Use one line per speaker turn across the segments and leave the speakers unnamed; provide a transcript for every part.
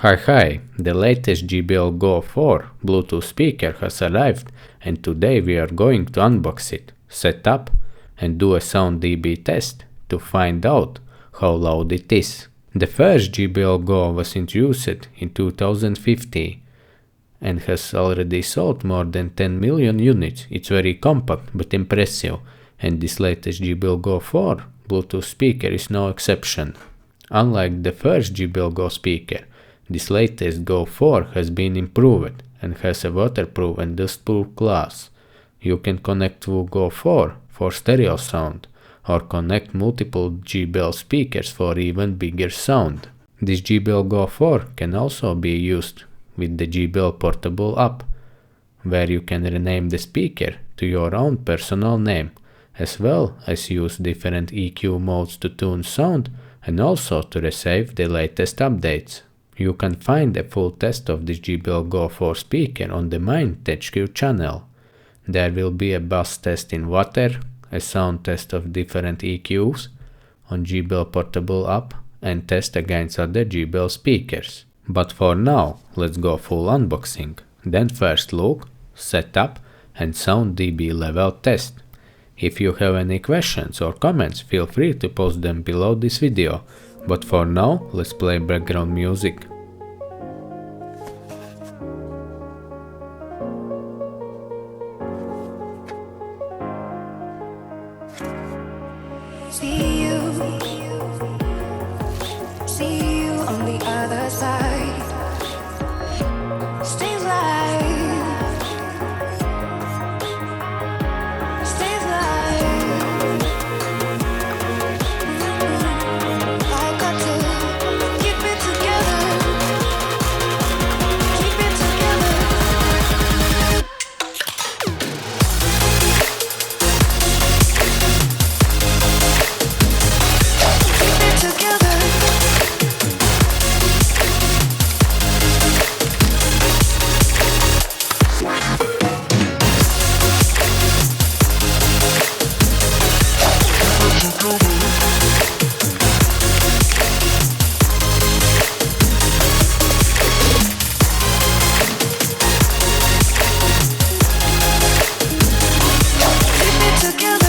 Hi, the latest JBL Go 4 Bluetooth speaker has arrived, and today we are going to unbox it, set up and do a sound dB test to find out how loud it is. The first JBL Go was introduced in 2015 and has already sold more than 10 million units. It's very compact but impressive, and this latest JBL Go 4 Bluetooth speaker is no exception. Unlike the first JBL Go speaker, this latest Go 4 has been improved and has a waterproof and dustproof glass. You can connect to Go 4 for stereo sound or connect multiple JBL speakers for even bigger sound. This JBL Go 4 can also be used with the JBL Portable app, where you can rename the speaker to your own personal name, as well as use different EQ modes to tune sound and also to receive the latest updates. You can find a full test of this JBL Go 4 speaker on the main TechQ channel. There will be a bass test in water, a sound test of different EQs on JBL Portable app, and test against other JBL speakers. But for now, let's go full unboxing. Then first look, setup and sound dB level test. If you have any questions or comments, feel free to post them below this video. But for now, let's play background music.
See you on the other side. Stay alive. Stay alive. I got to keep it together. Keep it together. Keep it together.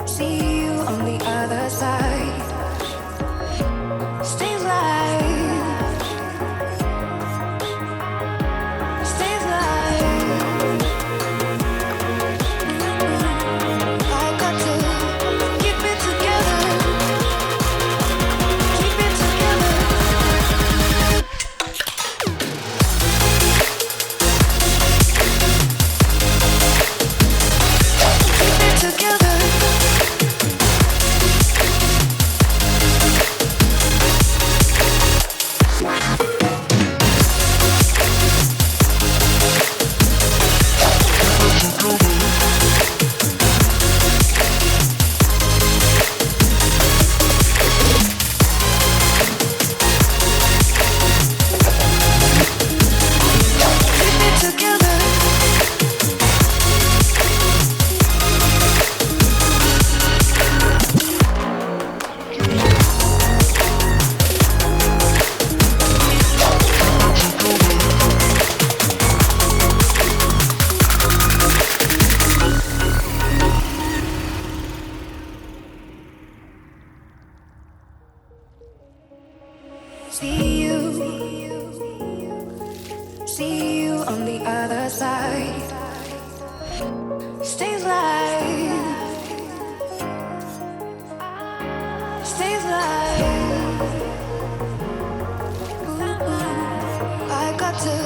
See you on the other side. Stay alive. Stay alive. I got to keep it together. Keep it together. Keep it together. Keep it together. See you on the other side. Stay alive. Stay alive. I got to